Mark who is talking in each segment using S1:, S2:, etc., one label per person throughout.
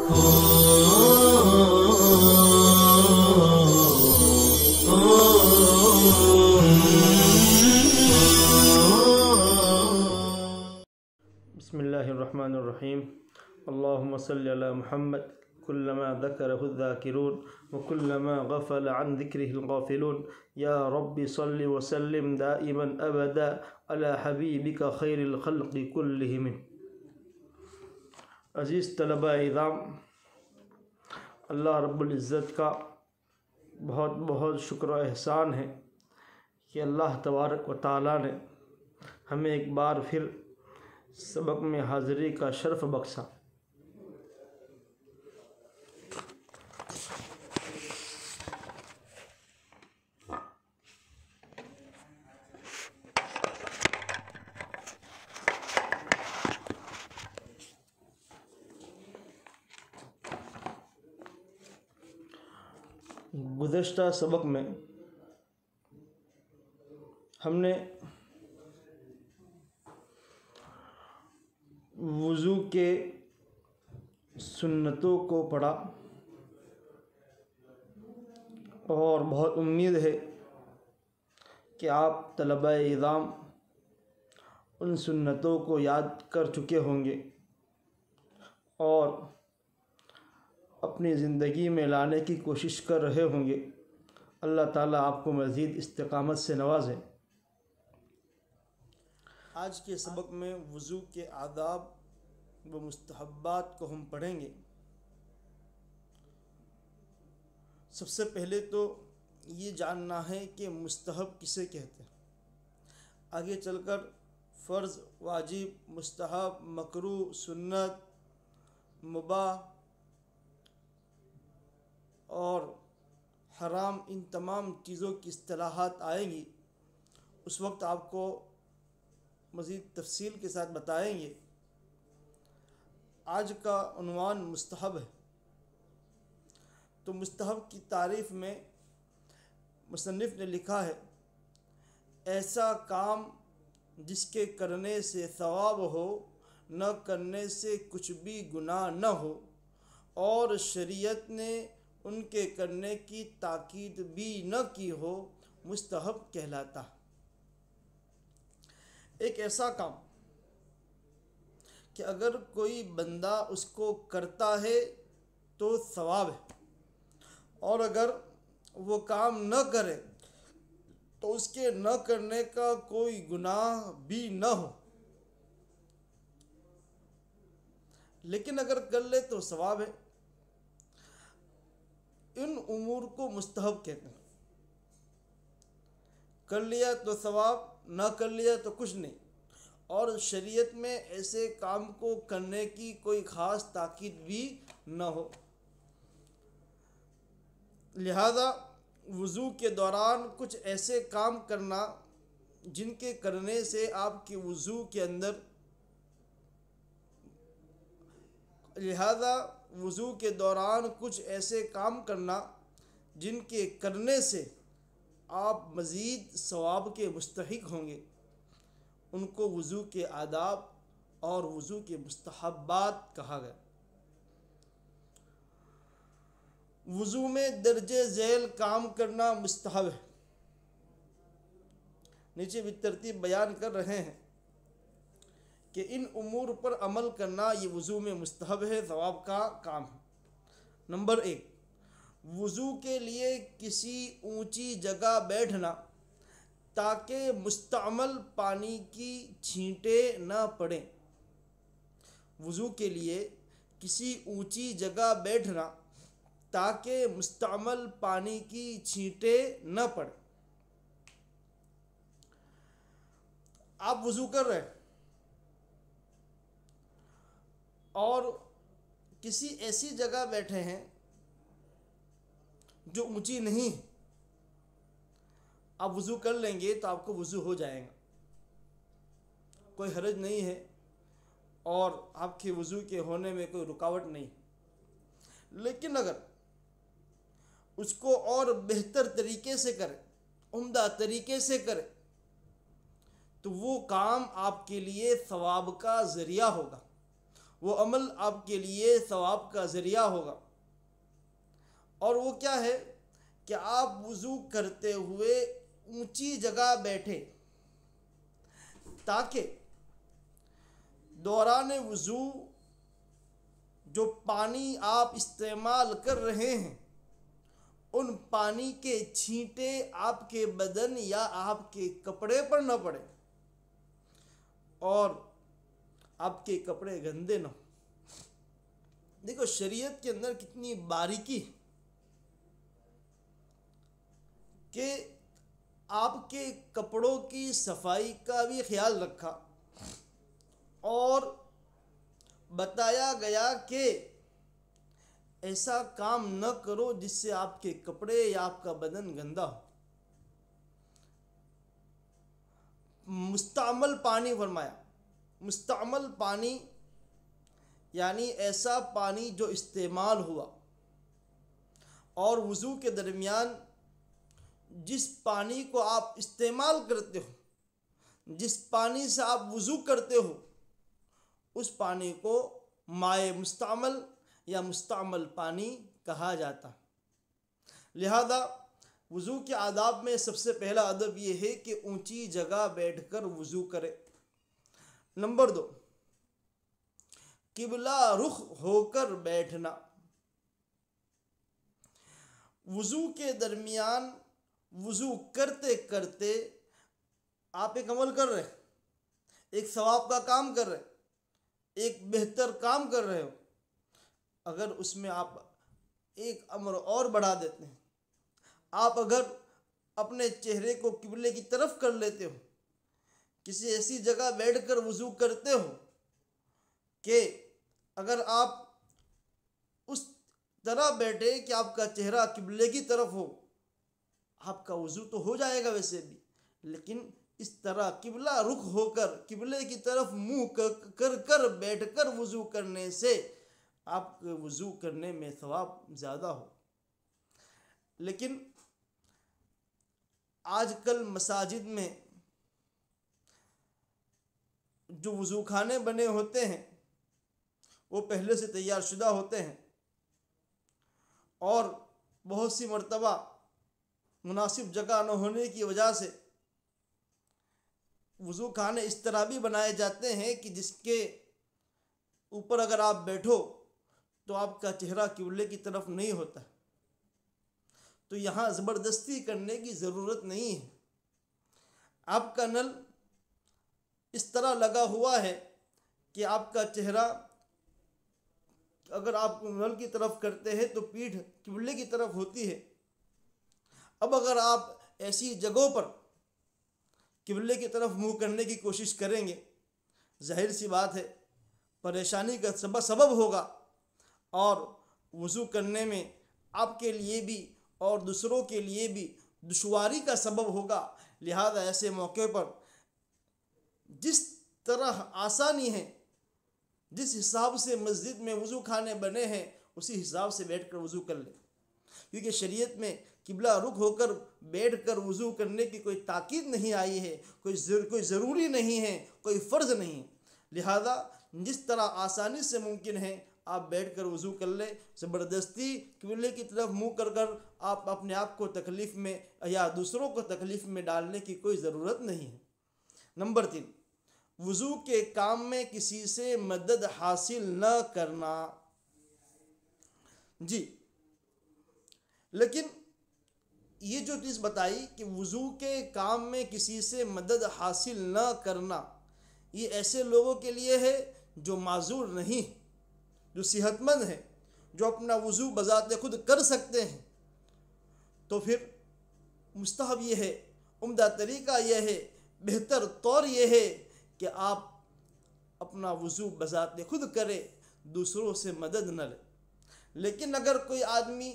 S1: بسم اللہ الرحمن الرحیم اللہم صلی علی محمد کلما ذکرہ الذاکرون وکلما غفل عن ذکرہ الغافلون یا رب صلی وسلم دائما ابدا علی حبیبک خیر الخلق کلہم۔ عزیز طلبہ اعظام، اللہ رب العزت کا بہت بہت شکر و احسان ہے کہ اللہ تبارک و تعالیٰ نے ہمیں ایک بار پھر سبق میں حاضری کا شرف بخشا۔ گزشتہ سبق میں ہم نے وضو کے سنتوں کو پڑھا اور بہت امید ہے کہ آپ طلبہ اعظام ان سنتوں کو یاد کر چکے ہوں گے اور اپنی زندگی میں لانے کی کوشش کر رہے ہوں گے۔ اللہ تعالیٰ آپ کو مزید استقامت سے نوازے۔ آج کے سبق میں وضو کے آداب و مستحبات کو ہم پڑھیں گے۔ سب سے پہلے تو یہ جاننا ہے کہ مستحب کسے کہتے ہیں۔ آگے چل کر فرض، واجب، مستحب، مکروہ، سنت، مباح اور حرام، ان تمام چیزوں کی اصطلاحات آئیں گی۔ اس وقت آپ کو مزید تفصیل کے ساتھ بتائیں گے۔ آج کا عنوان مستحب ہے، تو مستحب کی تعریف میں مصنف نے لکھا ہے: ایسا کام جس کے کرنے سے ثواب ہو، نہ کرنے سے کچھ بھی گناہ نہ ہو، اور شریعت نے ان کے کرنے کی تاکید بھی نہ کی ہو، مستحب کہلاتا ہے۔ ایک ایسا کام کہ اگر کوئی بندہ اس کو کرتا ہے تو ثواب ہے، اور اگر وہ کام نہ کرے تو اس کے نہ کرنے کا کوئی گناہ بھی نہ ہو، لیکن اگر کر لے تو ثواب ہے۔ ان امور کو مستحب کہتے ہیں۔ کر لیا تو ثواب، نہ کر لیا تو کچھ نہیں، اور شریعت میں ایسے کام کو کرنے کی کوئی خاص تاکید بھی نہ ہو۔ لہذا وضو کے دوران کچھ ایسے کام کرنا جن کے کرنے سے آپ کے وضو کے اندر وضو کے دوران کچھ ایسے کام کرنا جن کے کرنے سے آپ مزید ثواب کے مستحق ہوں گے، ان کو وضو کے آداب اور وضو کے مستحبات کہا گیا۔ وضو میں درجہ ذیل کام کرنا مستحب ہے۔ نیچے بالترتیب بیان کر رہے ہیں کہ ان امور پر عمل کرنا یہ وضو میں مستحب ہے، ثواب کا کام ہے۔ نمبر 1، وضو کے لیے کسی اونچی جگہ بیٹھنا تاکہ مستعمل پانی کی چھینٹیں نہ پڑیں۔ وضو کے لیے کسی اونچی جگہ بیٹھنا تاکہ مستعمل پانی کی چھینٹیں نہ پڑیں۔ آپ وضو کر رہے ہیں اور کسی ایسی جگہ بیٹھے ہیں جو اونچی نہیں ہے، آپ وضو کر لیں گے تو آپ کو وضو ہو جائے گا، کوئی حرج نہیں ہے، اور آپ کے وضو کے ہونے میں کوئی رکاوٹ نہیں۔ لیکن اگر اس کو اور بہتر طریقے سے کرے، عمدہ طریقے سے کرے، تو وہ کام آپ کے لیے ثواب کا ذریعہ ہوگا، وہ عمل آپ کے لیے ثواب کا ذریعہ ہوگا۔ اور وہ کیا ہے کہ آپ وضو کرتے ہوئے اونچی جگہ بیٹھے، تاکہ دوران وضو جو پانی آپ استعمال کر رہے ہیں ان پانی کے چھینٹے آپ کے بدن یا آپ کے کپڑے پر نہ پڑے اور آپ کے کپڑے گندے نہ ہوں۔ دیکھو شریعت کے اندر کتنی باریکی ہے کہ آپ کے کپڑوں کی صفائی کا بھی خیال رکھا اور بتایا گیا کہ ایسا کام نہ کرو جس سے آپ کے کپڑے یا آپ کا بدن گندا ہو۔ مستعمل پانی فرمایا، مستعمل پانی یعنی ایسا پانی جو استعمال ہوا، اور وضو کے درمیان جس پانی کو آپ استعمال کرتے ہو، جس پانی سے آپ وضو کرتے ہو، اس پانی کو مائع مستعمل یا مستعمل پانی کہا جاتا۔ لہذا وضو کے آداب میں سب سے پہلا ادب یہ ہے کہ اونچی جگہ بیٹھ کر وضو کرے۔ نمبر 2، قبلہ رخ ہو کر بیٹھنا۔ وضو کے درمیان وضو کرتے کرتے آپ ایک عمل کر رہے ہیں، ایک ثواب کا کام کر رہے ہیں، ایک بہتر کام کر رہے ہو، اگر اس میں آپ ایک امر اور بڑھا دیتے ہیں، آپ اگر اپنے چہرے کو قبلے کی طرف کر لیتے ہو، کسی ایسی جگہ بیٹھ کر وضو کرتے ہو کہ اگر آپ اس طرح بیٹھے کہ آپ کا چہرہ قبلے کی طرف ہو، آپ کا وضو تو ہو جائے گا ویسے بھی، لیکن اس طرح قبلہ رخ ہو کر قبلے کی طرف منہ کر بیٹھ کر وضو کرنے سے آپ کے وضو کرنے میں ثواب زیادہ ہو۔ لیکن آج کل مساجد میں جو وضو خانے بنے ہوتے ہیں وہ پہلے سے تیار شدہ ہوتے ہیں، اور بہت سی مرتبہ مناسب جگہ نہ ہونے کی وجہ سے وضو خانے اس طرح بھی بنائے جاتے ہیں کہ جس کے اوپر اگر آپ بیٹھو تو آپ کا چہرہ قبلے کی طرف نہیں ہوتا۔ تو یہاں زبردستی کرنے کی ضرورت نہیں ہے۔ آپ کا نل اس طرح لگا ہوا ہے کہ آپ کا چہرہ اگر آپ نل کی طرف کرتے ہیں تو پیٹھ قبلے کی طرف ہوتی ہے۔ اب اگر آپ ایسی جگہوں پر قبلے کی طرف منہ کرنے کی کوشش کریں گے، ظاہر سی بات ہے پریشانی کا سبب ہوگا، اور وضو کرنے میں آپ کے لیے بھی اور دوسروں کے لیے بھی دشواری کا سبب ہوگا۔ لہذا ایسے موقع پر جس طرح آسانی ہے، جس حساب سے مسجد میں وضو خانے بنے ہیں، اسی حساب سے بیٹھ کر وضو کر لیں، کیونکہ شریعت میں قبلہ رخ ہو کر بیٹھ کر وضو کرنے کی کوئی تاکید نہیں آئی ہے، کوئی ضروری نہیں ہے، کوئی فرض نہیں ہے۔ لہذا جس طرح آسانی سے ممکن ہے آپ بیٹھ کر وضو کر لیں، زبردستی قبلے کی طرف منہ کر آپ اپنے آپ کو تکلیف میں یا دوسروں کو تکلیف میں ڈالنے کی کوئی ضرورت نہیں ہے۔ نمبر 3، وضو کے کام میں کسی سے مدد حاصل نہ کرنا۔ جی، لیکن یہ جو چیز بتائی کہ وضو کے کام میں کسی سے مدد حاصل نہ کرنا، یہ ایسے لوگوں کے لیے ہے جو معذور نہیں، جو صحت مند ہیں، جو اپنا وضو بذات خود کر سکتے ہیں۔ تو پھر مستحب یہ ہے، عمدہ طریقہ یہ ہے، بہتر طور یہ ہے کہ آپ اپنا وضو بذات خود کرے، دوسروں سے مدد نہ لے۔ لیکن اگر کوئی آدمی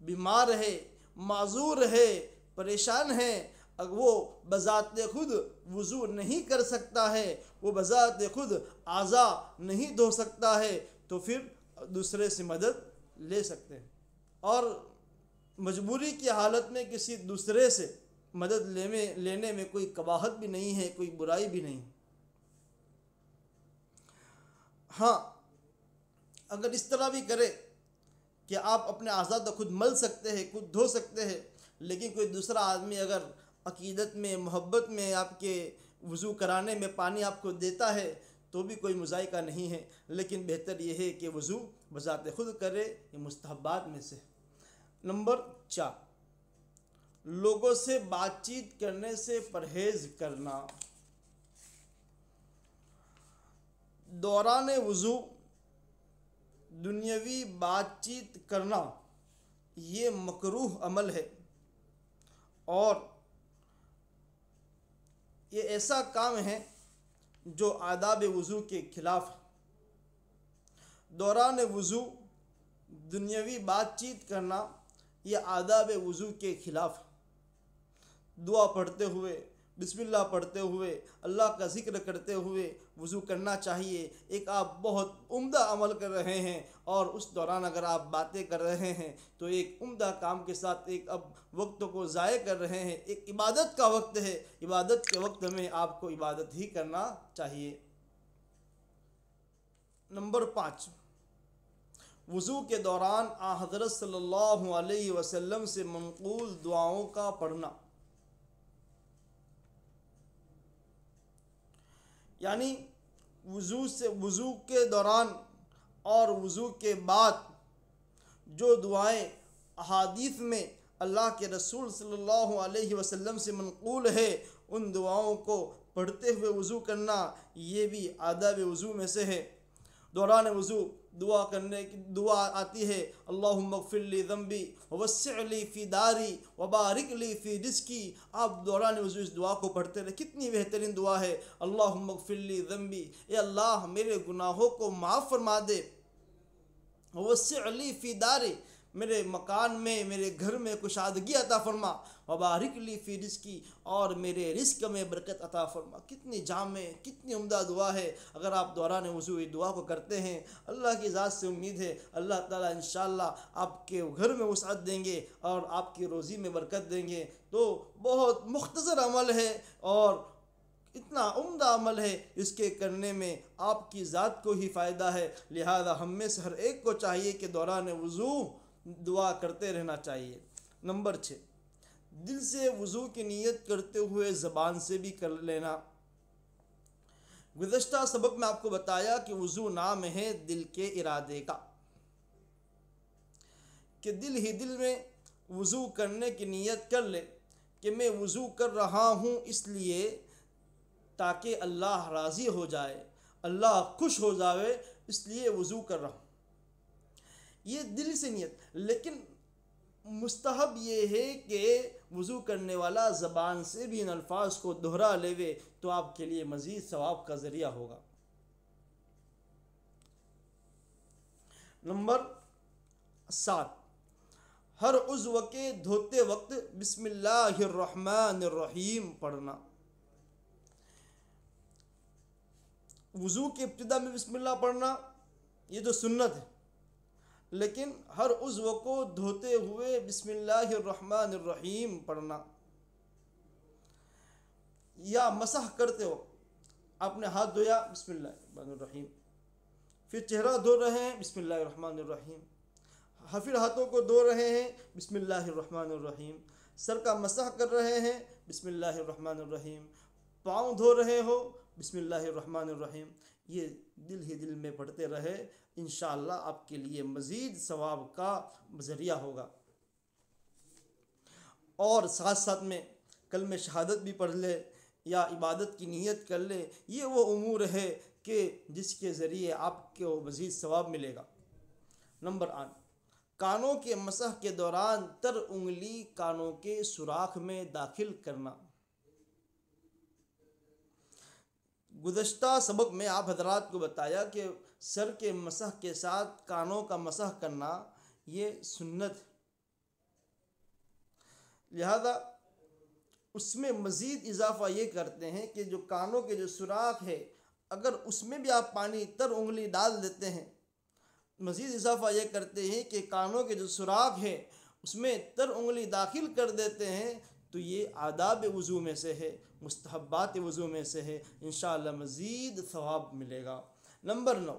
S1: بیمار ہے، معذور ہے، پریشان ہے، اگر وہ بذات خود وضو نہیں کر سکتا ہے، وہ بذات خود اعضاء نہیں دھو سکتا ہے، تو پھر دوسرے سے مدد لے سکتے ہیں، اور مجبوری کی حالت میں کسی دوسرے سے مدد لینے میں کوئی قباحت بھی نہیں ہے، کوئی برائی بھی نہیں۔ ہاں، اگر اس طرح بھی کرے کہ آپ اپنے اعضاء تو خود مل سکتے ہیں، خود دھو سکتے ہیں، لیکن کوئی دوسرا آدمی اگر عقیدت میں، محبت میں آپ کے وضو کرانے میں پانی آپ کو دیتا ہے تو بھی کوئی مذائقہ نہیں ہے، لیکن بہتر یہ ہے کہ وضو بذات خود کرے، یہ مستحبات میں سے۔ نمبر 4، لوگوں سے بات چیت کرنے سے پرہیز کرنا۔ دوران وضو دنیاوی بات چیت کرنا یہ مکروہ عمل ہے، اور یہ ایسا کام ہے جو آداب وضو کے خلاف ہے۔ دوران وضو دنیاوی بات چیت کرنا یہ آداب وضو کے خلاف ہے۔ دعا پڑھتے ہوئے، بسم اللہ پڑھتے ہوئے، اللہ کا ذکر کرتے ہوئے وضو کرنا چاہیے۔ ایک آپ بہت عمدہ عمل کر رہے ہیں اور اس دوران اگر آپ باتیں کر رہے ہیں تو ایک عمدہ کام کے ساتھ ایک اب وقت کو ضائع کر رہے ہیں۔ ایک عبادت کا وقت ہے، عبادت کے وقت میں آپ کو عبادت ہی کرنا چاہیے۔ نمبر 5، وضو کے دوران حضرت صلی اللہ علیہ وسلم سے منقول دعاؤں کا پڑھنا۔ یعنی وضو کے دوران اور وضو کے بعد جو دعائیں احادیث میں اللہ کے رسول صلی اللہ علیہ وسلم سے منقول ہے، ان دعاؤں کو پڑھتے ہوئے وضو کرنا یہ بھی آداب وضو میں سے ہے۔ دوران وضو دعا آتی ہے، اللہم اغفر لی ذنبی ووسع لی فی داری وبارک لی فی رزقی۔ آپ دوران وضو اس دعا کو پڑھتے رہے، کتنی بہترین دعا ہے۔ اللہم اغفر لی ذنبی، اے اللہ میرے گناہوں کو معاف فرما دے، ووسع لی فی داری، میرے مکان میں، میرے گھر میں کشادگی عطا فرما، وبارک لی فی رزقی، اور میرے رزق میں برکت عطا فرما۔ کتنی جامع، کتنی عمدہ دعا ہے۔ اگر آپ دوران وضو اس دعا کو کرتے ہیں، اللہ کی ذات سے امید ہے اللہ تعالیٰ انشاءاللہ آپ کے گھر میں وسعت دیں گے اور آپ کی روزی میں برکت دیں گے۔ تو بہت مختصر عمل ہے اور اتنا عمدہ عمل ہے، اس کے کرنے میں آپ کی ذات کو ہی فائدہ ہے، لہذا ہم میں سے ہر ایک کو چاہیے کہ دوران وضو دعا کرتے رہنا چاہیے۔ نمبر 6، دل سے وضو کی نیت کرتے ہوئے زبان سے بھی کر لینا۔ گزشتہ سبق میں آپ کو بتایا کہ وضو نام ہے دل کے ارادے کا، کہ دل ہی دل میں وضو کرنے کی نیت کر لے کہ میں وضو کر رہا ہوں اس لیے تاکہ اللہ راضی ہو جائے، اللہ خوش ہو جائے، اس لیے وضو کر رہا ہوں، یہ دل سے نیت۔ لیکن مستحب یہ ہے کہ وضو کرنے والا زبان سے بھی ان الفاظ کو دہرا لے تو آپ کے لیے مزید ثواب کا ذریعہ ہوگا۔ نمبر 7، ہر عضو کے دھوتے وقت بسم اللہ الرحمن الرحیم پڑھنا۔ وضو کی ابتدا میں بسم اللہ پڑھنا یہ تو سنت ہے، لیکن ہر عضو کو دھوتے ہوئے بسم اللہ الرحمن الرحیم پڑھنا، یا مسح کرتے ہو آپ نے ہاتھ دھویا بسم اللہ الرحمن الرحیم، پھر چہرہ دھو رہے ہیں بسم اللہ الرحمن الرحیم، پھر ہاتھوں کو دھو رہے ہیں بسم اللہ الرحمن الرحیم، سر کا مسح کر رہے ہیں بسم اللہ الرحمن الرحیم، پاؤں دھو رہے ہو بسم اللہ الرحمن الرحیم، یہ دل ہی دل میں پڑھتے رہے، انشاءاللہ آپ کے لیے مزید ثواب کا ذریعہ ہوگا۔ اور ساتھ ساتھ میں کلمہ شہادت بھی پڑھ لے یا عبادت کی نیت کر لے، یہ وہ امور ہے کہ جس کے ذریعے آپ کو مزید ثواب ملے گا۔ نمبر 8، کانوں کے مسح کے دوران تر انگلی کانوں کے سوراخ میں داخل کرنا۔ گزشتہ سبق میں آپ حضرات کو بتایا کہ سر کے مسح کے ساتھ کانوں کا مسح کرنا یہ سنت ہے، لہذا اس میں مزید اضافہ یہ کرتے ہیں کہ جو کانوں کے جو سوراخ ہے اگر اس میں بھی آپ پانی تر انگلی ڈال دیتے ہیں، مزید اضافہ یہ کرتے ہیں کہ کانوں کے جو سوراخ ہے اس میں تر انگلی داخل کر دیتے ہیں تو یہ آداب وضو میں سے ہے، مستحبات وضو میں سے ہے، انشاءاللہ مزید ثواب ملے گا۔ نمبر 9،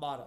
S1: 12,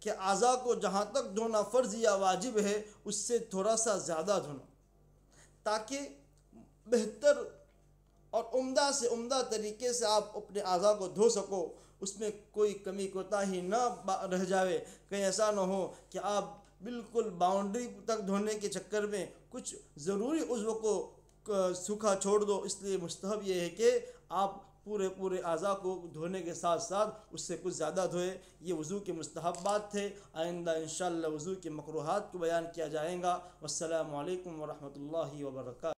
S1: کہ اعضاء کو جہاں تک دھونا فرض یا واجب ہے اس سے تھوڑا سا زیادہ دھونا، تاکہ بہتر اور عمدہ سے عمدہ طریقے سے آپ اپنے اعضاء کو دھو سکو، اس میں کوئی کمی کوتاہی نہ رہ جاوے۔ کہیں ایسا نہ ہو کہ آپ بالکل باؤنڈری تک دھونے کے چکر میں کچھ ضروری عضو کو سوکھا چھوڑ دو۔ اس لیے مستحب یہ ہے کہ آپ پورے اعضاء کو دھونے کے ساتھ ساتھ اس سے کچھ زیادہ دھوئے۔ یہ وضو کے مستحبات تھے۔ آئندہ انشاءاللہ وضو کے مکروہات کو بیان کیا جائے گا۔ والسلام علیکم ورحمۃ اللہ وبرکاتہ۔